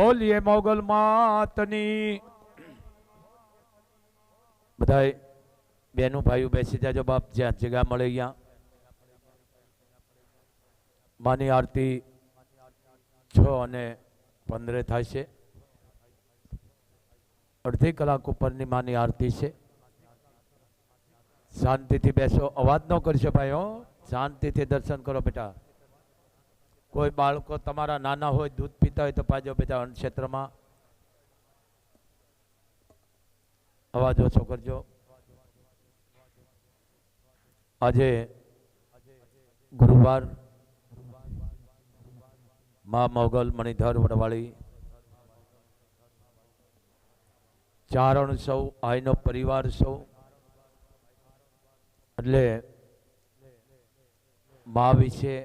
બોલીએ મોગલ માતની। બધાય બેનું ભાઈઓ બેસી જાજો બાપ, જ્યાં જગ્યા મળે અહીંયા। માની આરતી 6:15 થાય છે। અડધી કલાક ઉપરની માની આરતી છે। શાંતિથી બેસો, અવાજ ન કરશો ભાઈઓ, શાંતિથી દર્શન કરો બેટા। કોઈ બાળકો તમારા નાના હોય, દૂધ પીતા હોય તો પાજો બેટા અન્નક્ષેત્રમાં। અવાજ ઓછો કરજો। આજે ગુરુવાર, મા મોગલ મણિધર વડવાળી ચારણ સૌ આઈનો પરિવાર સૌ, એટલે મા વિશે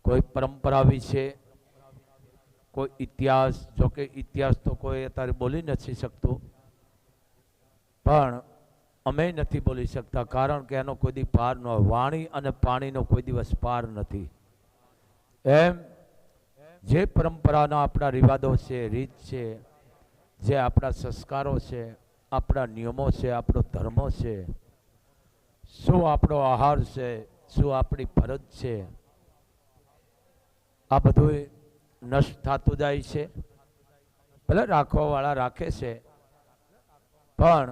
કોઈ પરંપરા વિશે કોઈ ઇતિહાસ, જો કે ઇતિહાસ તો કોઈ અત્યારે બોલી નથી શકતું, પણ અમે નથી બોલી શકતા, કારણ કે એનો કોઈ દી પાર ન હોય। વાણી અને પાણીનો કોઈ દિવસ પાર નથી। એમ જે પરંપરાના આપણા રિવાજો છે, રીત છે, જે આપણા સંસ્કારો છે, આપણા નિયમો છે, આપણો ધર્મ છે, શું આપણો આહાર છે, શું આપણી ફરજ છે, આ બધું નષ્ટ થતું જાય છે। ભલે રાખવાવાળા રાખે છે, પણ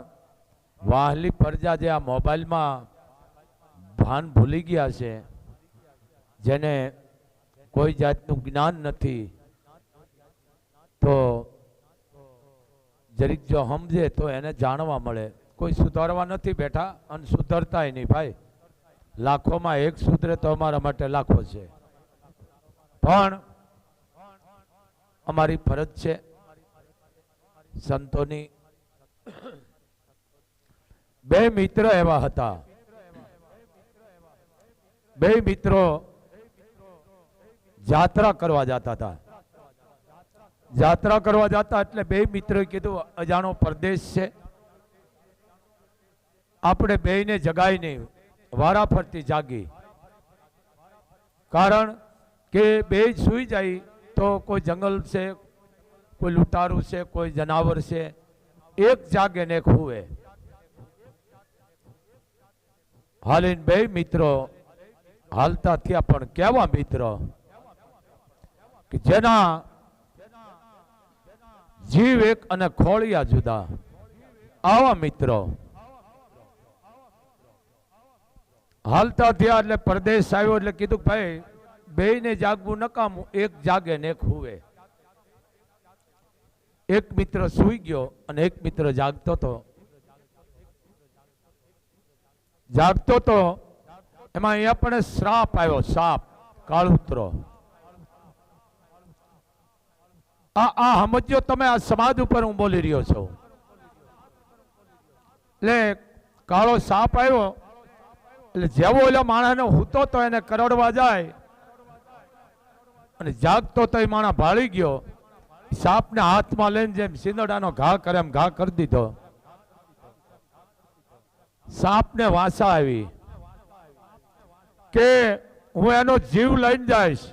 વાહલી પ્રજા જે આ મોબાઈલમાં ભાન ભૂલી ગયા છે, જેને કોઈ જાતનું જ્ઞાન નથી, તો જરીક જો સમજે તો એને જાણવા મળે। કોઈ સુધારવા નથી બેઠા અને સુધરતાય નહીં ભાઈ। લાખોમાં એક સુધરે તો અમારા માટે લાખો છે, પણ અમારી ફરજ છે સંતોની। બે મિત્ર એવા હતા, બે મિત્રો જાત્રા કરવા જતા હતા। જાત્રા કરવા જતા એટલે બે મિત્રોએ કીધું અજાણો પરદેશ છે, આપણે બેયને જગાઈ નહીં, વારાફરતી જાગી, કારણ કે બે સુઈ જાય તો કોઈ જંગલ છે, કોઈ લૂંટારું છે, કોઈ જનાવર છે, એક જાગે ને એક હુવે। હાલીને બે મિત્રો હાલતા થયા, પણ કેવા મિત્રો કે જેના જીવ એક અને ખોળિયા જુદા, આવા મિત્રો હાલતા થયા। એટલે પરદેશ આવ્યો એટલે કીધું ભાઈ બેયને જાગવું નકામું, એક જાગે ને એક હુવે। એક મિત્ર સૂઈ ગયો અને એક મિત્ર જાગતો હતો। જાગતો તો એમાં અહીંયા પણ શ્રાપ આવ્યો, સાપ, કાળુતરો। આ સમજો તમે, આ સમાજ ઉપર હું બોલી રહ્યો છું। એટલે કાળો સાપ આવ્યો, એટલે જેવો ઓલા માણસને હૂતો તો એને કરડવા જાય, અને જાગતો તો એ માણસ ભાળી ગયો, સાપને હાથમાં લઈને જેમ સિંદડાનો ઘા કરે એમ ઘા કરી દીધો। સાપને વાસા આવી કે હું એનો જીવ લઈને જઈશ,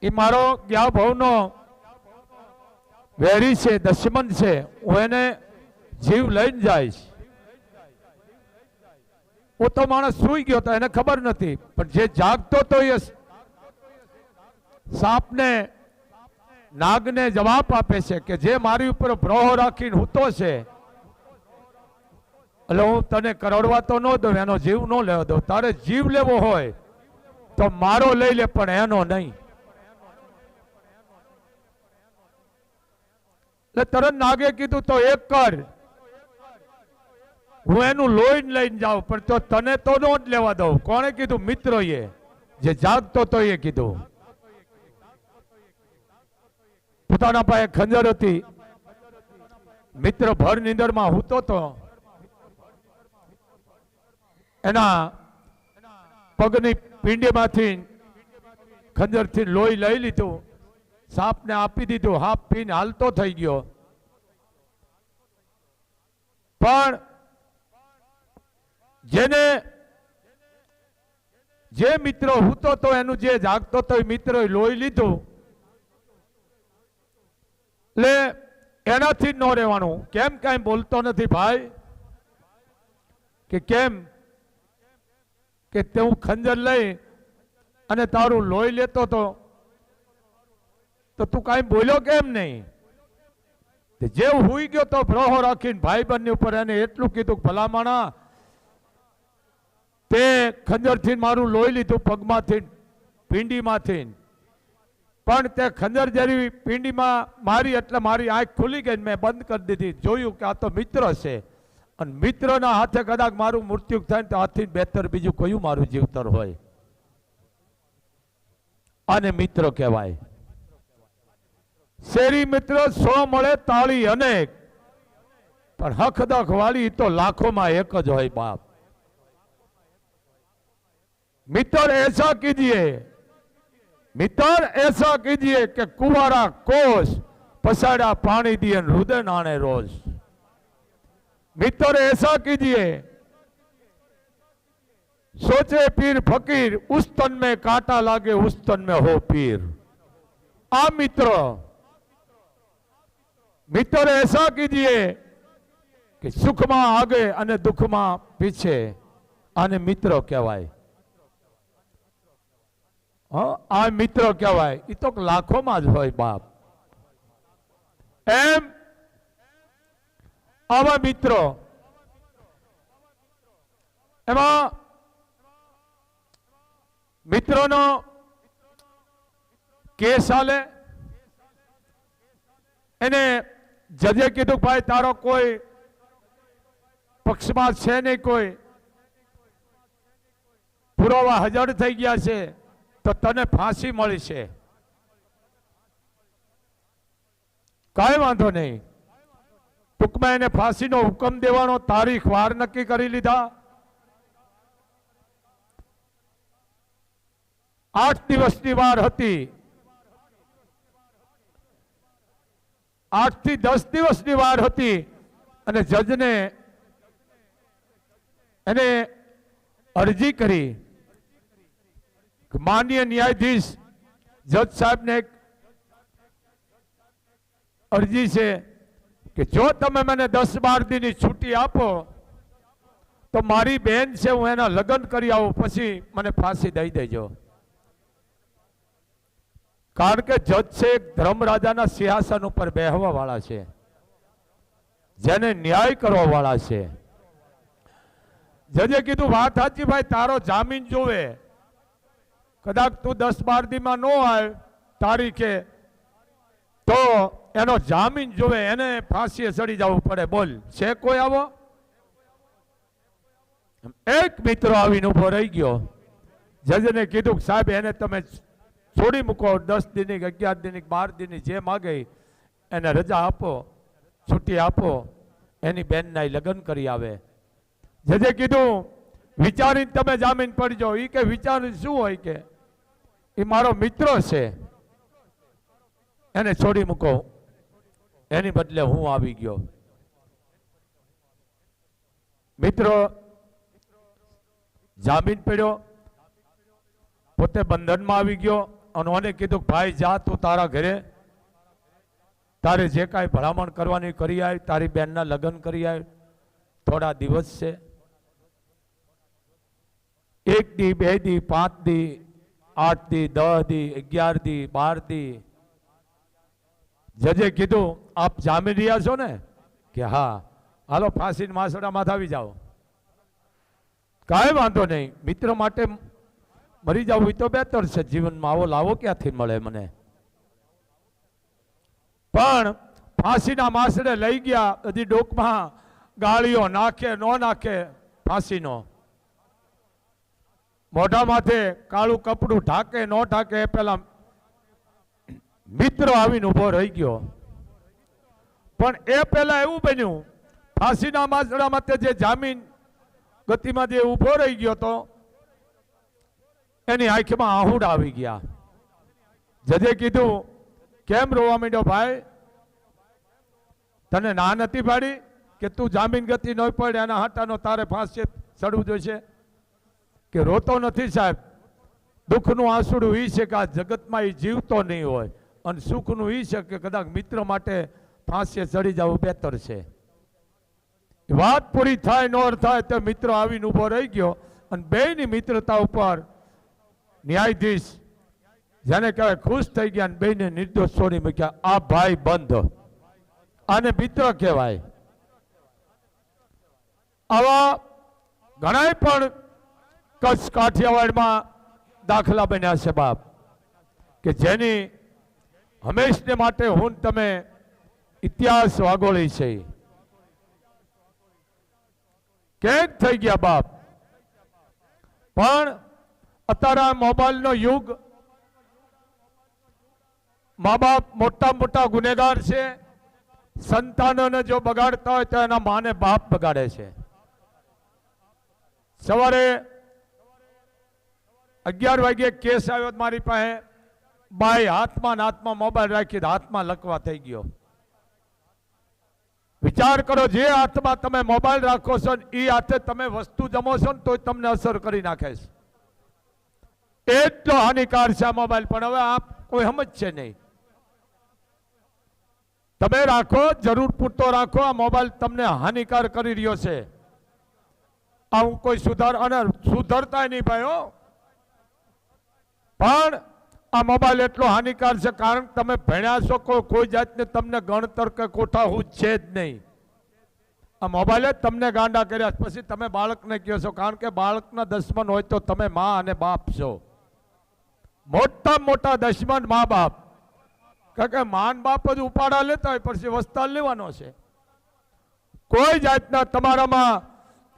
એ મારો ગયા ભાવનો વેરી છે, દુશ્મન છે, હું એને જીવ લઈને જઈશ। वो तो माणस सूई गयो तो એને ખબર નથી, પણ જે જાગતો તો એ સાપને, નાગને જવાબ આપે છે કે જે મારી ઉપર ભરોહો રાખીને હૂતો છે, એટલે હું તને કરડવા તો ન દઉં, એનો જીવ ન લેવા દઉં। તારે જીવ લેવો હોય તો મારો લઈ લે, પણ એનો નહીં। એટલે તરત નાગે કીધું તો એક કર, હું એનું લોહી લઈને જાઉં, પણ તો તને તો ન જ લેવા દઉં। કોણે કીધું? મિત્રોએ, જે જાગતો તો એ કીધું। પોતાના પાસે ખંજર હતી, મિત્ર ભર નીંદરમાં હૂતો તો એના પગની પીંડીમાંથી ખંજરથી લોહી લઈ લીધું, સાપને આપી દીધું, હાફ પીને હાલતો થઈ ગયો। પણ જેને જે મિત્રો હૂતો તો એનું જે જાગતો તો મિત્રોએ લોહી લીધું, એટલે એનાથી જ ન રહેવાનું. કેમ કાંઈ બોલતો નથી ભાઈ? કે કેમ કે તે હું ખંજર લઈ અને તારું લોહી લેતો તો તું કાંઈ બોલ્યો કેમ નહીં? જે હુઈ ગયો તો ભરોહો રાખીને ભાઈબંધની ઉપર એને એટલું કીધું કે ભલામણા તે ખંજરથી મારું લોહી લીધું, પગમાંથી, પીંડીમાંથી, પણ તે ખંજર જેવી પીંડીમાં મારી એટલે મારી આંખ ખુલી ગઈ, મેં બંધ કરી દીધી. જોયું કે આ તો મિત્ર છે અને મિત્રના હાથે કદાચ મારું મૃત્યુ થાય તો આથી બહેતર બીજું કયું મારું જીવતર હોય. આને મિત્ર કહેવાય. શેરી મિત્ર 100 મળે તાળી અનેક, પણ હકદખ વાળી તો લાખોમાં એક જ હોય બાપ. मित्र ऐसा कीजिए, मित्र ऐसा कीजिए कि कुवारा कोस पसाड़ा पानी दिए हृदय नाने रोज. मित्र ऐसा कीजिए सोचे पीर फकीर उस तन में कांटा लागे उस तन में हो पीर. आ मित्र, मित्र ऐसा कीजिए कि सुख में आगे अने दुख में पीछे. आने मित्र कहवाय. आ मित्र कहवाय. ई तो लाखों में ज होय बाप. एम आवा मित्रो एमा मित्रों केस आले एने जजे कीधु भाई तारो कोई पक्षपात छे नहीं, कोई पुरावा हाजर थई गया छे तो तने फांसी मळी छे. काई वांधो नहीं. टूंक में एने फांसी नो हुकम देवानो तारीख वार नक्की करी लीधा. 8 दिवसनी वार हती. 8 થી 10 દિવસની વાર હતી અને જજને એને અરજી કરી કે માનનીય ન્યાયાધીશ જજ સાહેબને એક અરજી છે કે જો તમે મને 10-12 દીની છૂટી આપો તો મારી બેન છે હું એના લગ્ન કરી આવું, પછી મને ફાંસી દઈ દેજો. કારણ કે જજ છે એક ધર્મરાજાના સિંહાસન ઉપર બેહવા વાળા છે, જેને ન્યાય કરવા વાળા છે. જજે કીધું વાત સાચી ભાઈ, તારો જામીન જોવે. કદાચ તું 10-12 દીમાં ન આવે તારીખે તો એનો જામીન જોવે, એને ફાંસીએ ચડી જવું પડે. બોલ છે કોઈ આવો? એક મિત્ર આવીને ઉભો રહી ગયો. જજને કીધું સાહેબ એને તમે છોડી મૂકો, 10 દીની 11 દીની 12 દીની જે માગે એને રજા આપો, છૂટી આપો, એની બેનના લગ્ન કરી આવે. જજે કીધું વિચારીને તમે જામીન પડી જાઓ. એ કે વિચાર શું હોય કે એ મારો મિત્ર છે, એને છોડી મૂકો, એની બદલે હું આવી ગયો. મિત્રો જામીન પડ્યો, પોતે બંધનમાં આવી ગયો અને મને કીધું ભાઈ જા તું તારા ઘરે, તારે જે કાંઈ ભલામણ કરવાની કરી આવ, તારી બેનના લગ્ન કરી આવ. થોડા દિવસ છે, 1 દી 2 દી 5 દી 8 દી 10 દી 11 દી 12 દી. જજે કીધું આપ જામીન રહ્યા છો ને? કે હા. હાલો ફાંસીના માસડામાં આવી જાઓ. કાંઈ વાંધો નહીં, મિત્ર માટે મરી જવું એ તો બહેતર છે જીવનમાં. આવો લાવો ક્યાંથી મળે મને? પણ ફાંસીના માસડે લઈ ગયા, હજી ડોકમાં ગાળીઓ નાખે ન નાખે ફાંસીનો, મોઢા માથે કાળું કપડું ઢાકે ન ઢાકે, એ પેલા મિત્ર આવીને ઉભો રહી ગયો. પણ એ પેલા એવું બન્યું, ફાંસીના માસડામાં તે જે જામીન ગતિમાં જે ઉભો રહી ગયો તો એની આંખમાં આહુડ આવી ગયા. જજે કીધું કેમ રોવા માંડ્યો ભાઈ? તને ના નથી પાડી કે તું જામીન ગતિ ન પડે એના હાટાનો તારે ફાંસી ચડવું જોઈશે? કે રોતો નથી સાહેબ, દુઃખનું આંસુડું એ છે કે આ જગતમાં એ જીવતો નહીં હોય અને સુખનું એ છે કે કદાચ મિત્ર માટે ફાંસીએ ચડી જવું બહેતર છે. વાત પૂરી થાય ન થાય તો મિત્ર આવીને ઊભો રહી ગયો અને બેયની મિત્રતા ઉપર ન્યાયાધીશ જેને કહેવાય ખુશ થઈ ગયા અને બેયને નિર્દોષ છોડી મૂક્યા. આ ભાઈ બંધ, આને મિત્ર કહેવાય. આવા ઘણા પણ કચ્છ કાઠિયાવાડમાં દાખલા બન્યા છે બાપ, કે જેની હંમેશને માટે હું તમે ઇતિહાસ વાગોળી છે. કેમ થઈ ગયા બાપ? પણ અત્યારે મોબાઈલનો યુગ, મા બાપ મોટા મોટા ગુનેગાર છે. સંતાનોને જો બગાડતા હોય તો એના માને બાપ બગાડે છે. સવારે 11 વાગે કેસ આવ્યો મારી પાસે, બાઈ હાથમાં મોબાઈલ રાખી હાથમાં લકવા થઈ ગયો. વિચાર કરો, જે હાથમાં તમે મોબાઈલ રાખો છો એ હાથે તમે વસ્તુ જમો છો ને તો તમને અસર કરી નાખે છે. એટલો હાનિકાર છે આ મોબાઈલ. પણ હવે આપ કોઈ સમજશે નહીં. તમે રાખો, જરૂર પૂરતો રાખો. આ મોબાઈલ તમને હાનિકાર કરી રહ્યો છે. આ હું કોઈ સુધરતા નહીં ભાઈઓ. પણ આ મોબાઈલ એટલો હાનિકાર છે કારણ કે તમે ભણ્યા છો, કોઈ જાતને તમને ગણતર કે કોઠાહૂદ છે જ નહીં. આ મોબાઈલે તમને ગાંડા કર્યા. પછી તમે બાળકને કહો છો, કારણ કે બાળકના દુશ્મન હોય તો તમે મા અને બાપ છો. મોટા દુશ્મન મા બાપ. કારણ કે માન બાપ જ ઉપાડા લેતા હોય, પછી વસ્તાર લેવાનો છે. કોઈ જાતના તમારામાં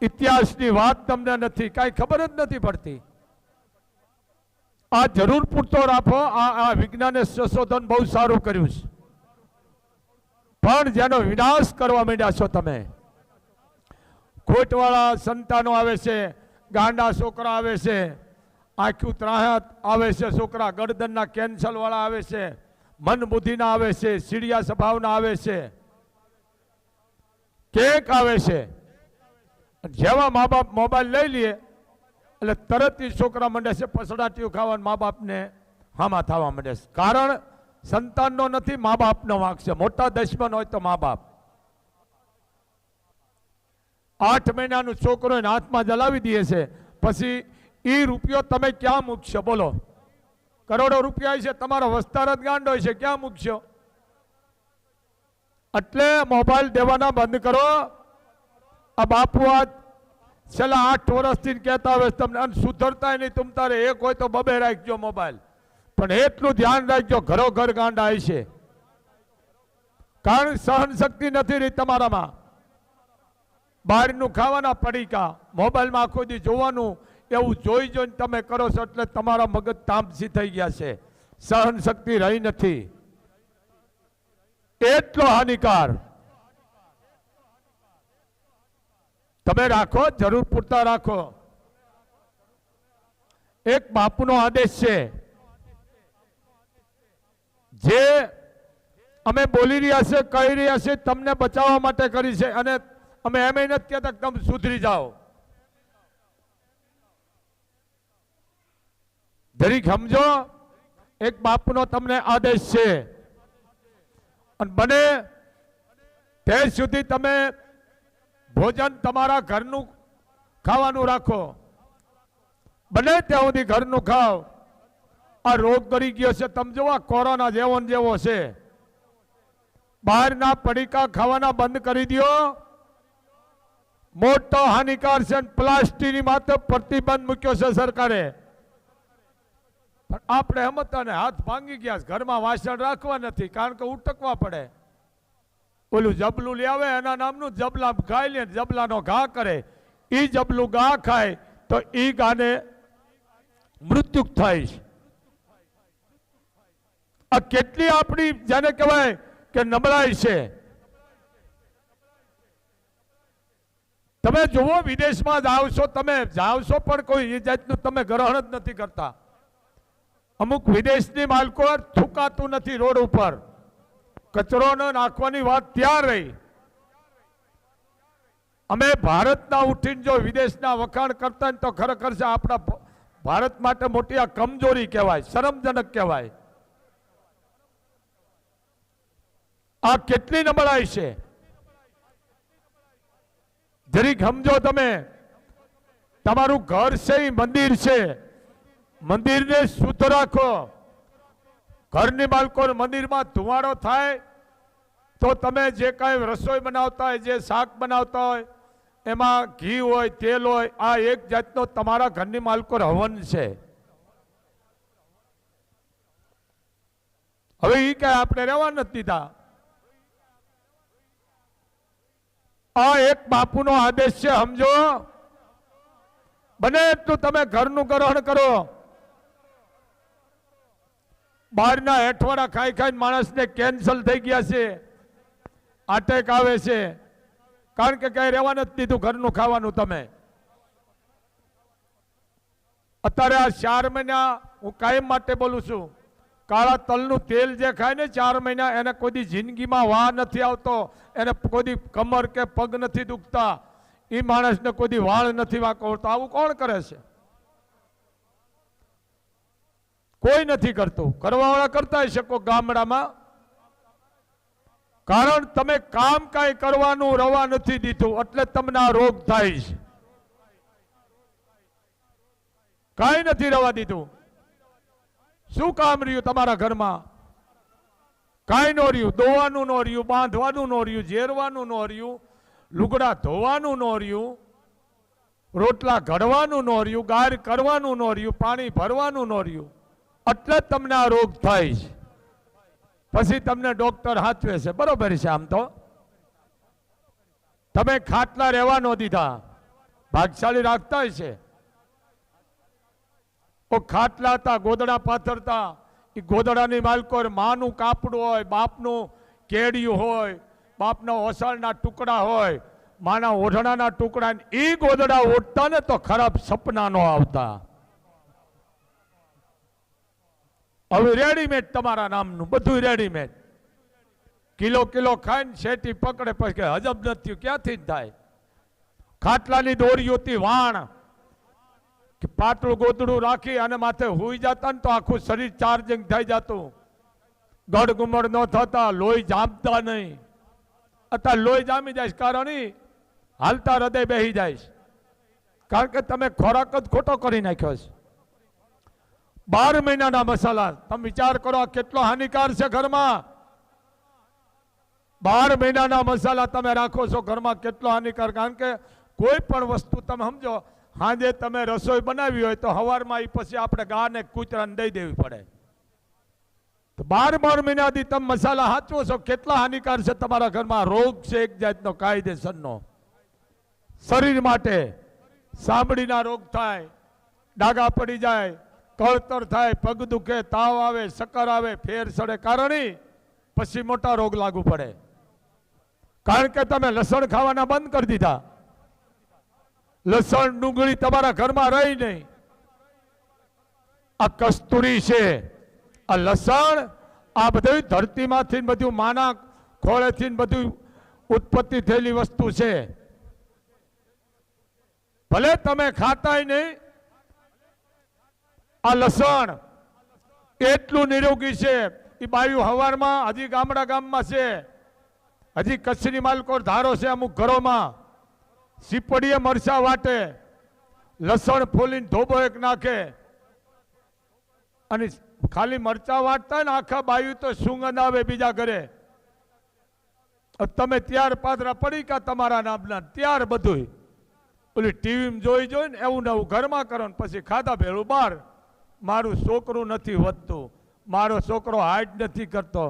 ઇતિહાસની વાત તમને નથી, કાંઈ ખબર જ નથી પડતી. આ જરૂર પૂરતો રાખો. આ વિજ્ઞાને સંશોધન બહુ સારું કર્યું છે. પણ જેનો વિનાશ કરવા માંડ્યા છો તમે. ખોટવાળા સંતાનો આવે છે, ગાંડા છોકરા આવે છે, આંખું ત્રાહત આવે છે છોકરા, ગરદનના કેન્સર વાળા આવે છે, મન બુદ્ધિના આવે છે, સીડિયા સ્વભાવના આવે છે, કેક આવે છે. જેવા મા બાપ મોબાઈલ લઈ લે એટલે તરત જ છોકરા માંડે છે પસડાટીઓ ખાવાનું, મા બાપને હામાં થવા માંડે છે. કારણ સંતાનનો નથી, મા બાપનો વાંક છે. મોટા દુશ્મન હોય તો મા બાપ. 8 મહિનાનું છોકરો એને હાથમાં જલાવી દે છે, પછી એ રૂપિયો તમે ક્યાં મૂકશો બોલો? કરોડો રૂપિયા છે, તમારો વસ્તાર જ ગાંડો છે, ક્યાં મૂકશો? એટલે મોબાઈલ દેવાના બંધ કરો. આ બાપુ આ છેલ્લા 8 વર્ષથી કહેતા હોય તમને, અને સુધરતા નહીં. तुम તારે એક હોય તો બબે રાખજો મોબાઈલ. પણ એટલું ધ્યાન રાખજો, ઘરો ઘર ગાંડા આવી છે. કારણ સહન શક્તિ નથી રહી તમારામાં. બહારનું ખાવાના પડીકા, મોબાઈલમાં આખો દી જોવાનું, એવું જોઈ જોઈને તમે કરો છો એટલે તમારા મગજ તામસી થઈ ગયા છે. સહન શક્તિ રહી નથી. એટલો હાનિકાર. તમે રાખો, જરૂર પૂરતા રાખો. એક બાપુનો આદેશ છે, જે અમે બોલી રહ્યા છે, કહી રહ્યા છે, તમને બચાવવા માટે કરી છે. અને અમે એમ નથી કહેતા કે તમે સુધરી જાઓ. જરીક સમજો, એક બાપુનો તમને આદેશ છે. અને બને ત્યાં સુધી તમે ભોજન તમારા ઘરનું ખાવાનું રાખો. બને ત્યાં સુધી ઘરનું ખાઓ. આ રોગ કરી ગયો છે, તમે જો આ કોરોના જેવો છે. બહારના પડીકા ખાવાના બંધ કરી દો. મોટો હાનિકાર છે. પ્લાસ્ટિકની માત્ર પ્રતિબંધ મૂક્યો છે સરકારે. પણ આપણે સમજતા ને હાથ ભાંગી ગયા. ઘરમાં વાસણ રાખવા નથી, કારણ કે ઉટકવા પડે. ઓલું જબલું લઈ આવે, એના નામનું જબલા ખાઈ લે, જબલાનો ઘા કરે. એ જબલું ઘા ખાય તો એ ગાને મૃત્યુ થાય છે. આ કેટલી આપણી જેને કહેવાય કે નબળાઈ છે. તમે જુઓ, વિદેશમાં જાઓ છો, તમે જાઓ છો પણ કોઈ એ જાતનું તમે ગ્રહણ જ નથી કરતા. અમુક વિદેશની માલકો થૂકાતું નથી રોડ ઉપર. કચરો ન નાખવાની વાત ત્યાં રહી. અમે ભારતના ઉઠીને જો વિદેશના વખાણ કરતા તો ખરેખર છે આપણા ભારત માટે મોટી આ કમજોરી કહેવાય, શરમજનક કહેવાય. આ કેટલી નબળાઈ છે, જરીક સમજો તમે. તમારું ઘર છે એ મંદિર છે, મંદિરને શુદ્ધ રાખો. ઘરની બાળકો મંદિરમાં ધુમાડો થાય તો તમે જે કાંઈ રસોઈ બનાવતા હોય, જે શાક બનાવતા હોય, એમાં ઘી હોય, તેલ હોય, આ એક જાતનો તમારા ઘરની માલકો હવન છે. હવે એ કઈ આપણે રહેવા નથી દીધા. આ એક બાપુનો આદેશ છે, સમજો. બને એટલું તમે ઘરનું ગ્રહણ કરો. બહારના હેઠવાડા ખાઈ ખાઈને માણસને કેન્સલ થઈ ગયા છે, અટેક આવે છે, કારણ કે કઈ રહેવા નથી દીધું ઘરનું ખાવાનું. તમે અત્યારે આ 4 મહિના હું કાયમ માટે બોલું છું, કાળા તલનું તેલ જે ખાય ને 4 મહિના, એને કોઈ દી જિંદગીમાં વાહ નથી આવતો, એને કોઈ દી કમર કે પગ નથી દુખતા, એ માણસને કોઈ દી વાળ નથી વાંકોવતો. આવું કોણ કરે છે? કોઈ નથી કરતું. કરવાવાળા કરતા શકો ગામડામાં, કારણ તમે કામ કાંઈ કરવાનું રવા નથી દીધું, એટલે તમને આ રોગ થાય છે. કાંઈ નથી રવા દીધું. શું કામ રહ્યું તમારા ઘરમાં? કાંઈ નો રહ્યું. દોવાનું નો રહ્યું, બાંધવાનું નો રહ્યું, ઝેરવાનું નો રહ્યું, લુગડા ધોવાનું નો રહ્યું, રોટલા ઘડવાનું નો રહ્યું, ગાર કરવાનું નો રહ્યું, પાણી ભરવાનું નો રહ્યું. એટલે જ તમને આ રોગ થાય છે. પછી તમને ડોક્ટર હાચવે છે. બરોબર છે. આમ તો તમે ખાટલા રહેવા ન દીધા, ભાગશાળી રાખતા છે. ખાટલા હતા, ગોદડા પાથરતા, એ ગોદડાની માલકો માનું કાપડું હોય, બાપનું કેડિયું હોય, બાપના ઓસાળના ટુકડા હોય, માના ઓઢણાના ટુકડા, એ ગોદડા ઓઢતા ને તો ખરાબ સપના નો આવતા. હવે રેડીમેડ તમારા નામનું બધું રેડીમેડ. કિલો કિલો ખાઈને શેટી પકડે, પછી હજમ નથી ક્યાંથી થાય. ખાટલાની દોરીઓથી વાણ, પાતળું ગોદડું રાખી અને માથે હુઈ જતા ને તો આખું શરીર ચાર્જિંગ થઈ જતું. ગળ ગુમડ ન થતા, લોહી જામતા નહીં. અત્યારે લોહી જામી જાય, કારણ હાલતા હૃદય બેસી જાય, કારણ કે તમે ખોરાક જ ખોટો કરી નાખ્યો છે. 12 મહિનાના મસાલા, તમે વિચાર કરો કેટલો હાનિકાર છે ઘરમાં. 12 મહિનાના મસાલા તમે રાખો છો ઘરમાં, કેટલો હાનિકાર. કારણ કે કોઈ પણ વસ્તુ તમે સમજો, સાંજે તમે રસોઈ બનાવી હોય તો સવારમાં પછી આપણે ગાને કૂતરાને દઈ દેવી પડે. તો 12 મહિનાથી તમે મસાલા સાચવો છો, કેટલા હાનિકાર છે તમારા ઘરમાં. રોગ છે એક જાતનો કાયદેસરનો. શરીર માટે સાંભળીના રોગ થાય, ડાઘા પડી જાય, કળતર થાય, પગ દુખે, તાવ આવે, શક્કર આવે, ફેર સડે, કારણ પછી મોટા રોગ લાગુ પડે. કારણ કે તમે લસણ ખાવાના બંધ કરી દીધા. લસણ ડુંગળી તમારા ઘરમાં રહી નહીં. આ કસ્તુરી છે, આ લસણ, આ બધું ધરતીમાંથી બધું માના ખોળેથી બધું ઉત્પત્તિ થયેલી વસ્તુ છે. ભલે તમે ખાતાય નહીં, આ લસણ એટલું નિરોગી છે. એ બાયું હવારમાં હજી ગામમાં છે, હજી કચ્છની માલકો ધારો છે અમુક ઘરોમાં. સીપડીએ મરચા વાટે, લસણ ફોલીને ધોબો એક નાખે, અને ખાલી મરચા વાટતા ને આખા બાયું તો સુગંધ આવે બીજા ઘરે. તમે ત્યાર પાદરા પડી કા તમારા નામના ત્યાર બધું ઓલી ટીવી જોઈને એવું નવું ઘરમાં કરો ને પછી ખાધા ભેળું બહાર. મારું છોકરું નથી વધતું, મારો છોકરો હાઈટ નથી કરતો,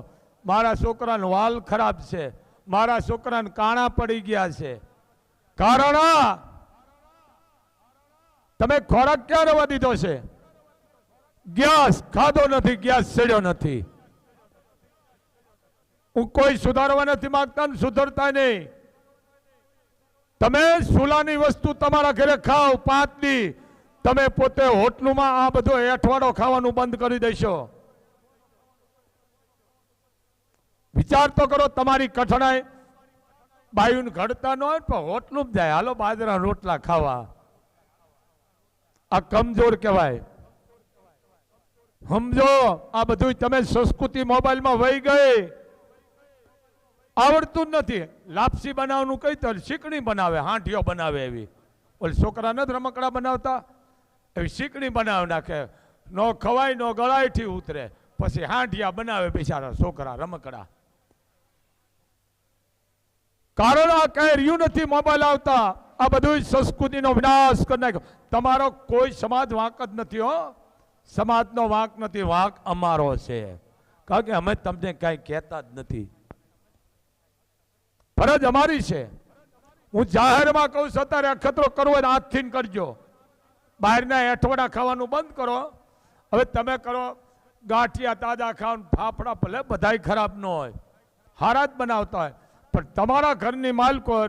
મારા છોકરાનો વાલ ખરાબ છે, મારા છોકરાને કાણા પડી ગયા છે. કારણ તમે ખોરાક ક્યાં રહેવા દીધો છે? ગેસ ખાધો નથી, ગેસ ચડ્યો નથી. હું કોઈ સુધારવા નથી માંગતા ને સુધરતા નહીં. તમે સુલાની વસ્તુ તમારા ઘરે ખાઓ 5 દી, તમે પોતે હોટલુમાં આ બધો એઠવાડો ખાવાનું બંધ કરી દેશો. વિચાર તો કરો, તમારી કઠણાઈ બાયુને ઘડતા ન હોય પણ હોટલું જાય, હાલો બાજરા રોટલા ખાવા. આ કમજોર કહેવાય. સમજો, આ બધું તમે સંસ્કૃતિ મોબાઈલમાં વહી ગઈ. આવડતું જ નથી. લાપસી બનાવવાનું કઈ તો શીકણી બનાવે, હાંઠીઓ બનાવે એવી. ઓલી છોકરા નથી રમકડા બનાવતા એવી શીકણી બનાવી નાખે. નો ખવાય નો ગળાઈથી ઉતરે. પછી હાંઠિયા બનાવે બિચારા છોકરા રમકડા. કારણ આ કઈ રહ્યું નથી મોબાઈલ આવતા. આ બધું સંસ્કૃતિનો વિનાશ કરી નાખ્યો. તમારો કોઈ સમાજ વાંક જ નથી હો. સમાજનો વાંક નથી, વાંક અમારો છે. કારણ કે અમે તમને કઈ કહેતા જ નથી. ફરજ અમારી છે. હું જાહેરમાં કહું છું અત્યારે અખતરો કરવો હોય હાથથી કરજો. બહારના એઠવાડા ખાવાનું બંધ કરો. હવે તમે કરો ગાંઠિયા તાજા ખાવ, ફાફડા ભલે બધાય ખરાબ ન હોય, હારા જ બનાવતા હોય, પણ તમારા ઘરની માલકોર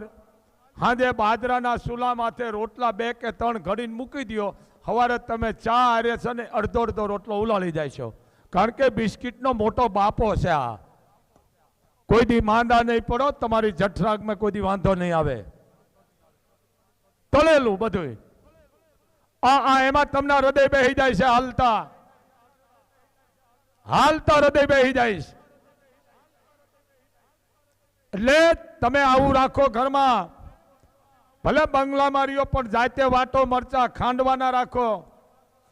હાજે બાજરાના સુલા માથે રોટલા 2 કે 3 ઘડીને મૂકી દો. સવારે તમે ચા હારે છે ને અડધો રોટલો ઉલાળી જાય છો. કારણ કે બિસ્કિટનો મોટો બાપો છે આ. કોઈ દી માંદા નહીં પડો, તમારી જઠરાગમાં કોઈ દી વાંધો નહીં આવે. તળેલું બધું એમાં તમને હૃદય બેહી જાય છે. હાલતા હાલતા હૃદય બેહી જાય છે. એટલે તમે આવું રાખો ઘરમાં. ભલે બંગલા માર્યો પણ જાતે વાટો મરચા ખાંડવાના રાખો,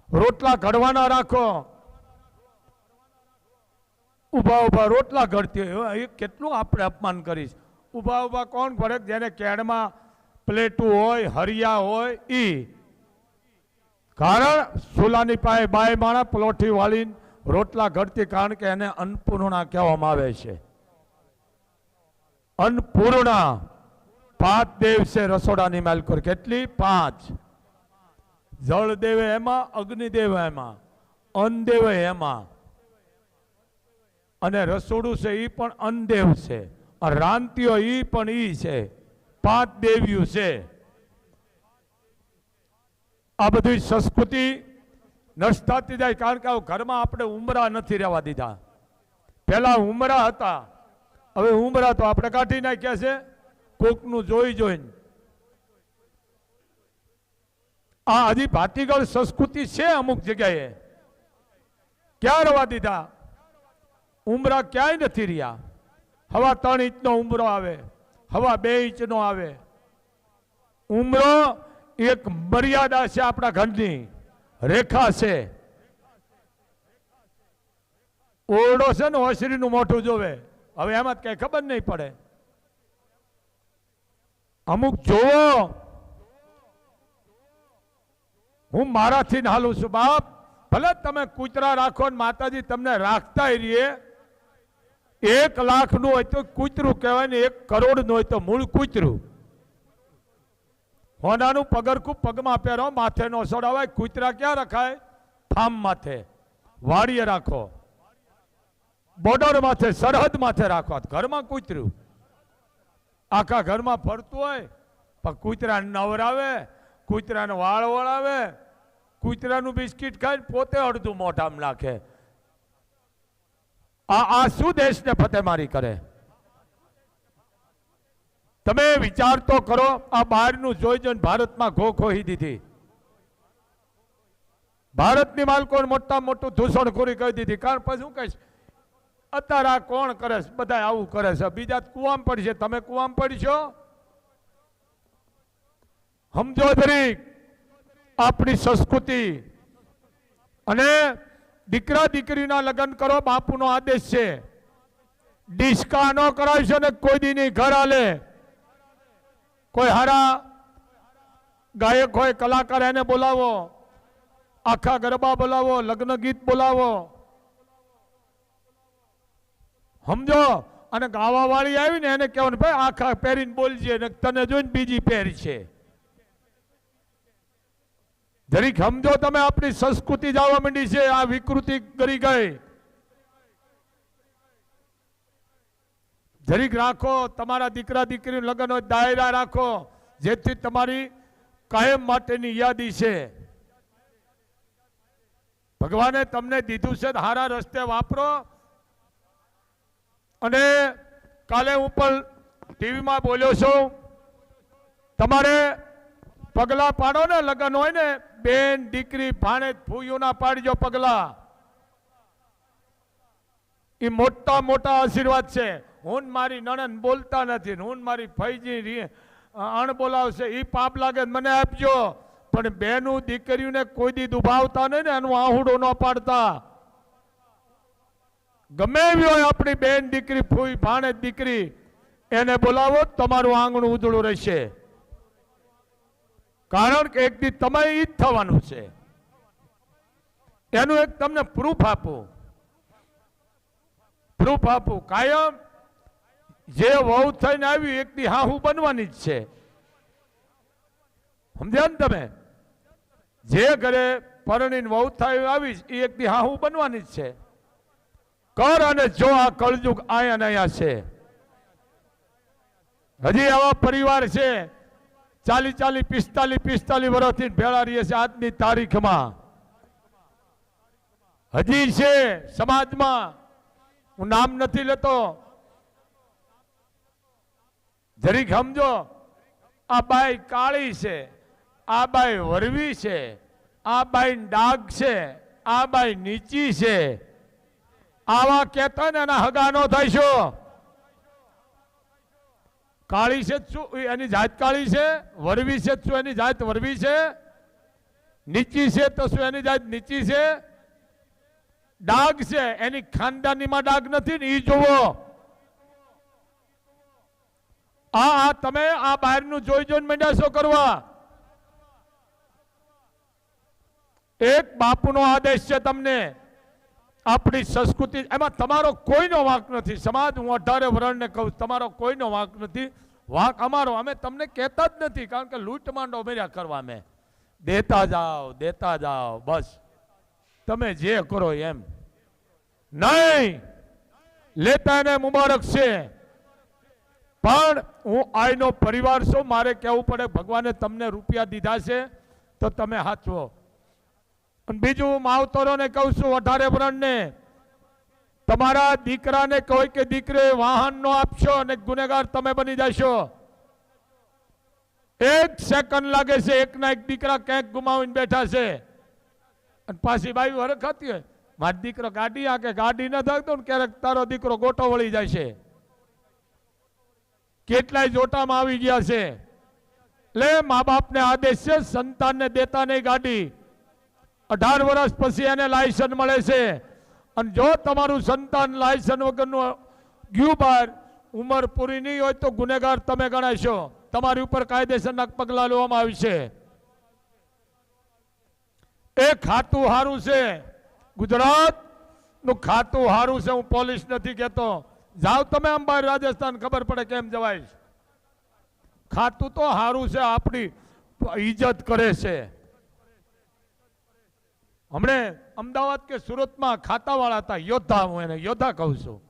રોટલા ઘડવાના રાખો. ઉભા ઉભા રોટલા ઘડતી હોય એ કેટલું આપણે અપમાન કરીશ. ઉભા ઉભા કોણ ઘડે? જેને કેડમાં પ્લેટું હોય, હરિયા હોય ઈ. કારણ સુલાની પાસે બાય માણા પલોઠી વાળીને રોટલા ઘડતી. કારણ કે એને અન્નપૂર્ણા કહેવામાં આવે છે. અન્નપૂર્ણા 5 દેવ છે રસોડાની માલકોર. કેટલી? 5. જળ દેવે એમાં, અગ્નિદેવ એમાં, અન્નદેવ એમાં, અને રસોડું છે એ પણ અન્નદેવ છે. રાંતિયો એ પણ ઈ છે. 5 દેવ્યું છે. આ બધી સંસ્કૃતિ નષ્ટ થતી જાય. કારણ કે ઘરમાં આપણે ઉમરા નથી રહેવા દીધા. પહેલા ઉમરા હતા, હવે ઉમરા તો આપણે કાઢી નાખ્યા છે કોકનું જોઈ જોઈને. આ હજી ભાતીગળ સંસ્કૃતિ છે અમુક જગ્યાએ. ક્યાં રહેવા દીધા? ઉમરા ક્યાંય નથી રહ્યા. હવા 3 ઇંચનો ઉમરો આવે, હવા 2 ઇંચનો આવે. ઉમરો એક મર્યાદા છે, આપણા ઘરની રેખા છે. ઓરડો છે ને ઓસરીનું મોઢું જોવે. હવે એમાં કઈ ખબર નહીં પડે. અમુક જોવો, હું મારાથી હાલું છું બાપ. ભલે તમે કૂતરા રાખો ને માતાજી તમને રાખતા રહીએ. 1 લાખનું હોય તો કૂતરું કહેવાય ને, 1 કરોડનું હોય તો મૂળ કૂતરું. હોનાનું પગરખું પગમાં પહેરો, માથે નો સડાવાય. કૂતરા ક્યાં રખાય? ફાર્મ માથે, વાડીએ રાખો, બોર્ડર માથે, સરહદ માથે રાખો. ઘરમાં કૂતરું આખા ઘરમાં ફરતું હોય, પણ કૂતરાને નવરાવે, કૂતરાને વાળ વળાવે, કૂતરાનું બિસ્કિટ ખાઈને પોતે અડધું મોઢામાં નાખે. આ શું દેશને ફતેમારી કરે? તમે વિચાર તો કરો. આ બહારનું જોઈ જોઈને ભારતમાં ઘો ખોઈ દીધી. ભારતની માલકોને મોટા મોટું દૂષણખોરી કરી દીધી. કારણ પછી શું કહીશ? અત્યારે આ કોણ કરે છે? બધા આવું કરે છે. બીજા કુવામાં પડશે, તમે કુવામાં પડશો. સમજો ધરી આપણી સંસ્કૃતિ. અને દીકરા દીકરીના લગ્ન કરો, બાપુનો આદેશ છે. ડિસ્કા ન કરાવશો ને કોઈ દી નહીં ઘર હાલે. કોઈ હારા ગાયક હોય, કલાકાર, એને બોલાવો, આખા ગરબા બોલાવો, લગ્ન ગીત બોલાવો. સમજો? અને ગાવા વાળી આવી ને એને કહેવાનું ભાઈ આખા પહેરીને બોલજે, ને તને જોઈને બીજી પહેરી છે. જરીક સમજો તમે. આપણી સંસ્કૃતિ જવા માંડી છે. આ વિકૃતિ કરી ગઈ. જરીક રાખો. તમારા દીકરા દીકરીનું લગ્ન હોય, દાયરા રાખો, જેથી તમારી કાયમ માટેની યાદી છે. ભગવાને તમને દીધું છે, હારા રસ્તે વાપરો. અને કાલે હું પણ ટીવીમાં બોલ્યો છું, તમારે પગલા પાડો ને, લગ્ન હોય ને, બેન દીકરી ભાણે ફૂયુના પાડજો પગલા. એ મોટા મોટા આશીર્વાદ છે. હું ને મારી નણંદ બોલતા નથી ને હું ને મારી ફૈજી અણ બોલાવશે એ પાપ લાગે મને આપજો, પણ બેનું દીકરીઓને કોઈ દી દુભાવતા નહીં ને એનું આહુડું ન પાડતા. ગમે એવી હોય આપણી બેન દીકરી, ફૂઈ ભાણે દીકરી, એને બોલાવો તમારું આંગણું ઉજળું રહેશે. કારણ કે એક દી તમે ઈ જ થવાનું છે. એનું એક તમને પ્રૂફ આપું કાયમ જે વહુ થઈને આવી એક દી હાહુ બનવાની જ છે. સમજ્યા ને તમે? જે ઘરે પરણીને વહુ થઈ આવી એ એક દી હાહુ બનવાની જ છે. કર અને જો આ કળજુગ આયા ને આયા છે. હજી આવા પરિવાર છે 40 45 વર્ષથી ભેળા રહીએ છે આજની તારીખમાં. હજી છે સમાજમાં. હું નામ નથી લેતો, જરીક સમજો. આ બાઈ કાળી છે, આ બાઈ વરવી છે, આ બાઈ ડાઘ છે, આ બાઈ નીચી છે. આવા કહેતા ને એના હગા નો થાય છો. કાળી છે શું એની જાત કાળી છે? વરવી છે શું એની જાત વરવી છે? નીચી છે તો શું એની જાત નીચી છે? ડાઘ છે એની ખાનદાનીમાં ડાઘ નથી ને ઈ જુઓ. આ તમે આ બહારનું જોઈ જોઈને મંડ્યા કરવા. એક બાપુનો આદેશ છે તમને. આપણી સંસ્કૃતિ એમાં તમારો કોઈનો વાંક નથી. સમાજ હું 18 વર્ષને કહું તમારો કોઈનો વાંક નથી, વાંક અમારો. અમે તમને કહેતા જ નથી, કારણ કે લૂંટ માંડો મેર્યા કરવા. અમે દેતા જાઓ બસ. તમે જે કરો એમ નહીં. લેતા એને મુબારક છે, પણ હું આઈનો પરિવાર છું. મારે કહેવું પડે ભગવાને તમને રૂપિયા દીધા છે તો તમે હાચવો. બીજું માવતરોને કહું છું 18 વર્ષને, તમારા દીકરાને કોઈ કે દીકરી વાહન નો આપશો અને ગુનેગાર તમે બની જશો. 1 સેકન્ડ લાગે છે એકના એક દીકરા ક્યાંક ગુમાવીને બેઠા છે અને પાછી બાઈ વરખાતી હોય મારો દીકરો ગાડી આ કે ગાડી ન થાકતો ને ક્યારેક તારો દીકરો ગોટો વળી જાય છે. કેટલાય જોટામાં આવી ગયા છે. એટલે મા બાપને આદેશ છે સંતાનને દેતા નહીં ગાડી. 18 વર્ષ પછી એને લાયસન્સ મળે છે. અને જો તમારું સંતાન લાયસન્સ વગરનું ગયું બહાર, ઉંમર પૂરી નહીં હોય તો ગુનેગાર તમે ગણાશો. તમારી ઉપર કાયદેસરના પગલાં લેવામાં આવશે. એ ખાતું હારું છે, ગુજરાતનું ખાતું હારું છે. હું પોલીસ નથી કહેતો, જાઓ તમે આમ બહાર રાજસ્થાન, ખબર પડે કેમ જવાય. ખાતું તો હારું છે, આપણી ઇજ્જત કરે છે. હમણે અમદાવાદ કે સુરતમાં ખાતાવાળા હતા, યોદ્ધા, હું એને યોદ્ધા કહું છું.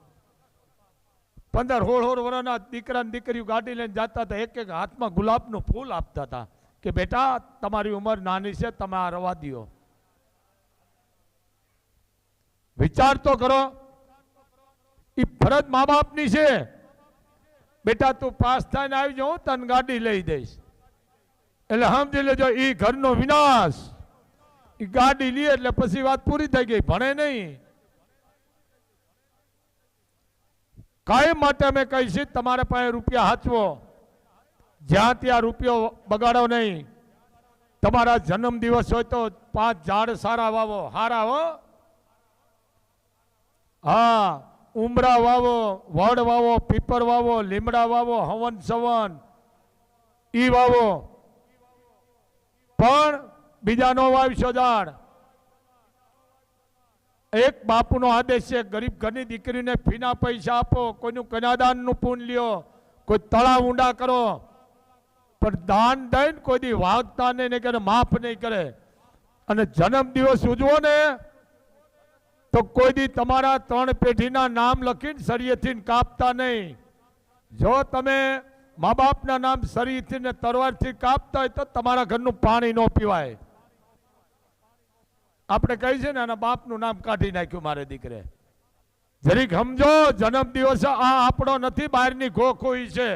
15-16 વર્ષના દીકરા દીકરીઓ ગાડી લઈને જતા હતા, એક હાથમાં ગુલાબનું ફૂલ આપતા હતા કે બેટા તમારી ઉંમર નાની છે, તમે આ રવા દો. વિચાર તો કરો. એ ફરજ મા બાપની છે. બેટા તું પાસ થઈને આવી જાઉં તને ગાડી લઈ દઈશ. એટલે સમજી લેજો એ ઘરનો વિનાશ. ગાડી લે એટલે પછી વાત પૂરી થઈ ગઈ, ભણે નહીં. કાયમ માટે અમે કહીશું તમારે પાસે રૂપિયા હાચવો, જ્યાં ત્યાં રૂપિયો બગાડો નહીં. તમારા જન્મ દિવસ હોય તો 5 ઝાડ સારા વાવો, હારા હો. હા, ઉમરા વાવો, વડ વાવો, પીપર વાવો, લીમડા વાવો, હવન સવન ઈ વાવો. પણ બીજા નો વાવશો ઝાડ. એક બાપુનો આદેશ છે, ગરીબ ઘરની દીકરીને ફીના પૈસા આપો, કોઈનું કન્યાદાનનું પૂન લ્યો, કોઈ તળાવ ઊંડા કરો, પણ દાન દઈને કોઈ દી વાગતા નહીં કરે, માફ નહીં કરે. અને જન્મ દિવસ ઉજવો ને તો કોઈ દી તમારા 3 પેઢીના નામ લખીને સળિયેથી કાપતા નહીં. જો તમે મા બાપના નામ સળિયેથી ને તરવારથી કાપતા હોય તો તમારા ઘરનું પાણી ન પીવાય. આપણે કહી છે ને એના બાપનું નામ કાઢી નાખ્યું મારે દીકરે. જરીક સમજો, જન્મ દિવસ આ આપણો નથી, બહારની ગોખોઈ છે.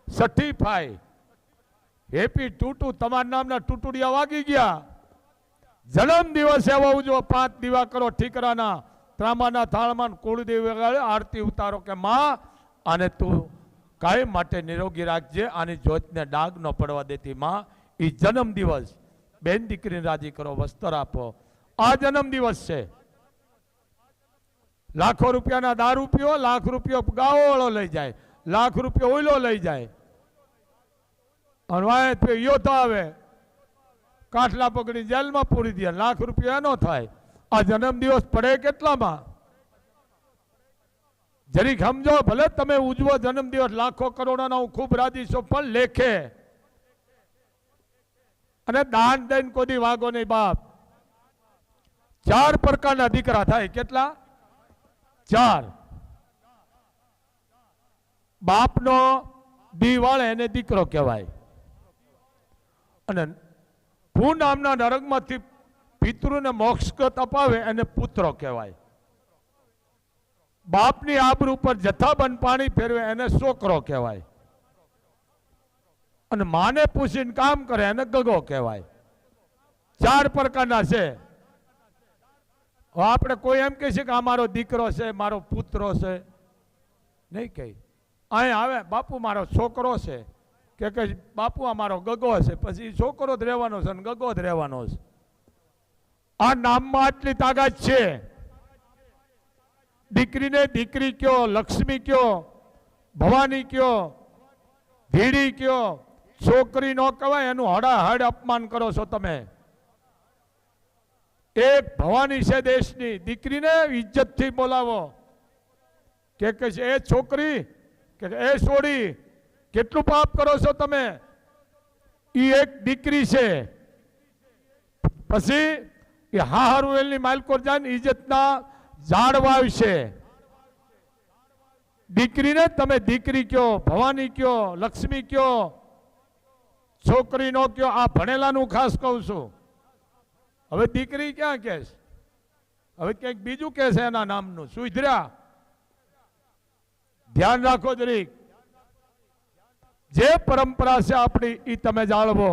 સર્ટિફાઈ હેપી ટૂટુ, તમારા નામના ટૂટુડિયા વાગી ગયા. જન્મ દિવસ એવો ઉજવો, 5 દીવા કરો ઠીકરાના, ત્રાંબાના થાળમાં કુળદેવી વગાડે, આરતી ઉતારો કે માં આને તું કાયમ માટે નિરોગી રાખજે, આની જ્યોતને ડાઘ ન પડવા દેતી માં. એ જન્મ દિવસ બેન દીકરીને રાજી કરો, વસ્ત્ર આપો. આ જન્મ દિવસ છે. લાખો રૂપિયાના દારૂ પીઓ, લાખ રૂપિયો ગાળો લઈ જાય, લાખ રૂપિયો ઓઈલો લઈ જાય, અને યોદ્ધા આવે કાઠલા પકડી જેલમાં પૂરી દે, લાખ રૂપિયા ન થાય. આ જન્મ દિવસ પડે કેટલામાં? જરીક સમજો. ભલે તમે ઉજવો જન્મ દિવસ લાખો કરોડોના, હું ખૂબ રાજી છું, પણ લેખે અને દાન દઈને કોઈ વાગો નહીં. બાપ 4 પ્રકારના દીકરા થાય. કેટલા? 4. બાપનો દી વાળે એને દીકરો કહેવાય, અને ભૂ નામના નરકમાંથી પિતૃને મોક્ષગત અપાવે એને પુત્રો કહેવાય. બાપની આબરૂ પર જથ્થાબંધ પાણી ફેરવે એને છોકરો કહેવાય, અને માને પૂછીને કામ કરે એને ગગો કહેવાય. 4 પ્રકારના છે. આપણે કોઈ એમ કહે છે કે આ મારો દીકરો છે, મારો પુત્રો છે, નહીં કહી. અહીં આવે બાપુ મારો છોકરો છે, કે બાપુ આ મારો ગગો છે, પછી છોકરો જ રહેવાનો છે અને ગગો જ રહેવાનો છે. આ નામમાં આટલી તાકાત છે. દીકરીને દીકરી કયો, લક્ષ્મી કયો, ભવાની કયો, ધીડી કયો, છોકરી નો કહેવાય, એનું હડાહડ અપમાન કરો છો તમે. એક ભવાની છે દેશની, દીકરીને ઇજ્જતથી બોલાવો, કે છે એ છોકરી, કે એ છોડી, કેટલું પાપ કરો છો તમે. ઈ એક દીકરી છે. પછી એ હારું એની માલકોર જાન ઇજ્જતના ઝાડ વાવશે. દીકરીને તમે દીકરી કયો, ભવાની કયો, લક્ષ્મી કયો, છોકરી નો કયો. આ ભણેલાનું ખાસ કહું છું. હવે દીકરી ક્યાં કે છે? હવે ક્યાંક બીજું કે છે એના નામનું. સુધર્યા? ધ્યાન રાખો જરીક. જે પરંપરા છે આપણી એ તમે જાળવો.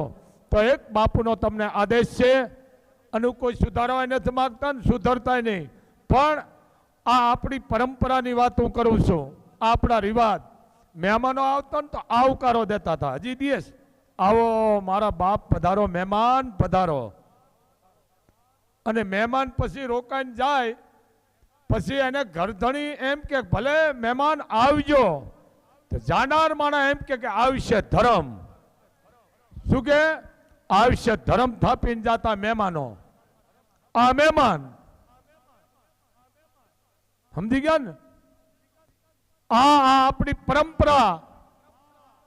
તો એક બાપુનો તમને આદેશ છે, અને કોઈ સુધારવા નથી માંગતા ને સુધરતા નહીં, પણ આ આપણી પરંપરાની વાત હું કરું છું. આપણા રિવાજ. મહેમાનો આવતા ને તો આવકારો દેતા હતા. હજી દિવસ આવો મારા બાપ પધારો, મહેમાન પધારો. અને મહેમાન પછી રોકાઈને જાય, પછી એને ઘરધણી એમ કે ભલે મહેમાન આવજો, તો જાનાર માણા એમ કે આવશે ધર્મ. શું કે? આવશે ધર્મ થાપીને જાતા મહેમાનો. આ મહેમાન સમજી ગયા ને? આ આપણી પરંપરા.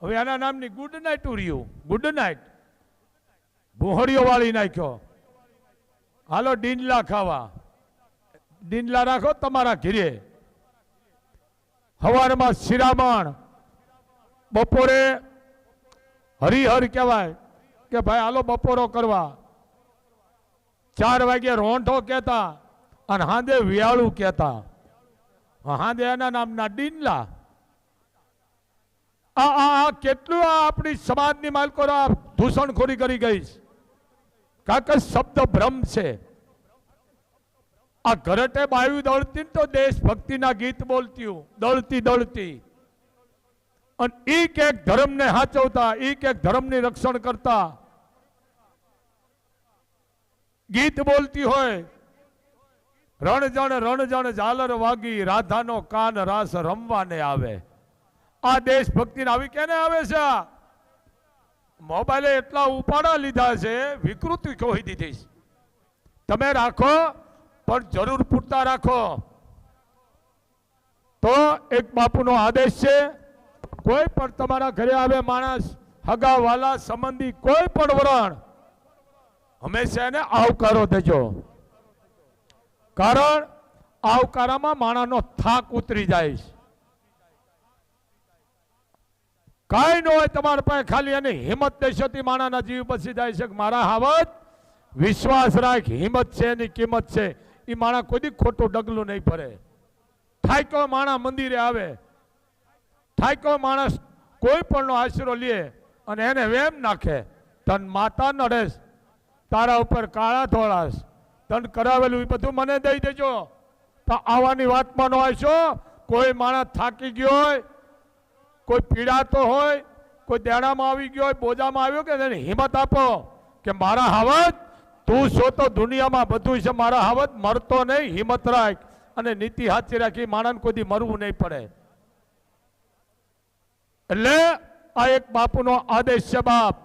હવે એના નામની ગુડ નાઇટ ઉર્યું. ગુડ નાઇટ ભૂહડીઓ વાળી નાખ્યો. હાલો ડીંડલા ખાવા. ડીંડલા રાખો તમારા ઘીરે. સવારમાં શિરામણ, બપોરે હરિહર કહેવાય કે ભાઈ હાલો બપોરો કરવા. 4 વાગે રોંઢો કહેતા, અને હાંદે વિયાળું કહેતા. હાંદે એના નામના ડીંડલા. આ કેટલું આપણી સમાજની માલકો દૂષણખોરી કરી ગઈ છે. કાકા શબ્દ ભ્રમ છે. આ ઘરટે બાયુ દળતી તો દેશભક્તિના ગીત બોલતી દળતી દળતી, અને ઈ કેક ધર્મને સાચવતા, ઈ કેક ધર્મની રક્ષણ કરતા ગીત બોલતી હોય. રણજણ ઝાલર વાગી, રાધાનો કાન રાસ રમવાને આવે. આ દેશભક્તિને આવી કેને આવે છે? મોબાઈલે એટલા ઉપાડા લીધા છે, વિકૃતિ કહી દીધી છે. તમે રાખો, પણ જરૂર પૂરતા રાખો. તો એક બાપુનો આદેશ છે, કોઈ પણ તમારા ઘરે આવે માણસ, હગા વાલા સંબંધી કોઈ પણ વરણ, હંમેશા એને આવકારો દેજો. કારણ આવકારામાં માણસનો થાક ઉતરી જાય છે. કાંઈ ન હોય તમારા પાસે, ખાલી એની હિંમત દેશોથી માણાના જીવ બસી જાય છે. મારા હાવત વિશ્વાસ રાખ, હિંમત છે એની કિંમત છે. એ માણા કોઈ ખોટું ડગલું નહીં ભરે. થાક્યો માણા મંદિરે આવે, થાક્યો માણસ કોઈ પણ નો આશરો લે અને એને વેમ નાખે, તન માતા નડેસ, તારા ઉપર કાળા ધોળાશ, તન કરાવેલું એ બધું મને દઈ દેજો. તો આવાની વાતમાં નો આવશો. કોઈ માણસ થાકી ગયો હોય કોઈ પીડાતો હોય, કોઈ દેણામાં આવી ગયો હોય, બોજામાં આવ્યો કે એને હિંમત આપો કે મારા હાવત તું છો તો દુનિયામાં બધું છે, મારા હાવત મરતો નહીં, હિંમત રાખ અને નીતિ સાચી રાખી માણસ કોઈ દી મરવું નહીં પડે. એટલે આ એક બાપુનો આદેશ છે. બાપ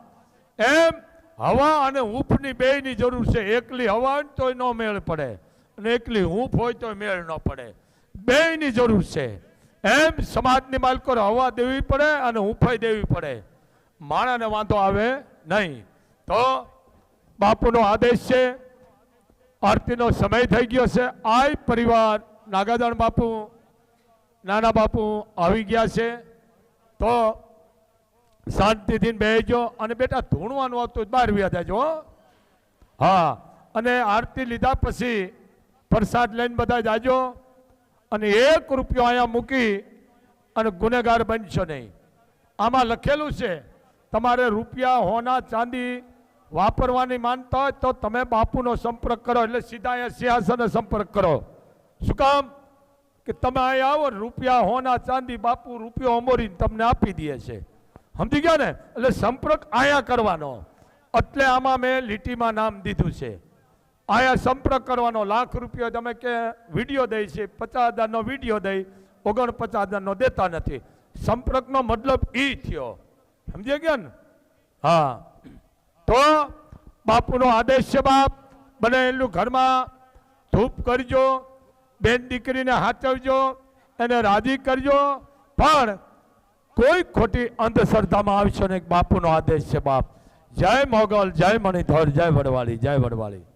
એમ હવા અને હૂંફની બેયની જરૂર છે. એકલી હવા હોય તોય ન મેળ પડે અને એકલી હૂંફ હોય તોય મેળ ન પડે. બેયની જરૂર છે. એમ સમાજની માલકો હવા દેવી પડે અને હૂંફાઈ દેવી પડે. માણાને વાંધો આવે નહીં. તો બાપુનો આદેશ છે. આરતીનો સમય થઈ ગયો છે. આય પરિવાર નાગાદાણ બાપુ, નાના બાપુ આવી ગયા છે. તો શાંતિથી બેસજો અને બેટા ધૂણવાનું આવતું બહાર વ્યા જાજો. હા, અને આરતી લીધા પછી પ્રસાદ લઈને બધા જાજો અને 1 રૂપિયો અહીંયા મૂકી અને ગુનેગાર બનશો નહીં. આમાં લખેલું છે તમારે રૂપિયા, હોના, ચાંદી વાપરવાની માનતા હોય તો તમે બાપુનો સંપર્ક કરો. એટલે સીધા અહીંયા સિંહાસને સંપર્ક કરો. શું કામ? કે તમે અહીંયા આવો, રૂપિયા, હોના, ચાંદી બાપુ રૂપિયો અમોરીને તમને આપી દે છે. સમજી ગયા ને? એટલે સંપર્ક અહીંયા કરવાનો. એટલે આમાં મેં લીટીમાં નામ દીધું છે. અહીંયા સંપર્ક કરવાનો. 1 લાખ રૂપિયા તમે કે વિડીયો દઈ છે, 50,000નો વિડીયો દઈ 49,000નો દેતા નથી. સંપર્કનો મતલબ ઈ થયો. સમજી ગયા ને? હા, તો બાપુનો આદેશ છે. બાપ બનેલું ઘરમાં ધૂપ કરજો, બેન દીકરીને હાચવજો, એને રાજી કરજો, પણ કોઈ ખોટી અંધશ્રદ્ધામાં આવશો નહીં. બાપુનો આદેશ છે. બાપ જય મોગલ, જય મણિધર, જય વડવાળી, જય વડવાળી.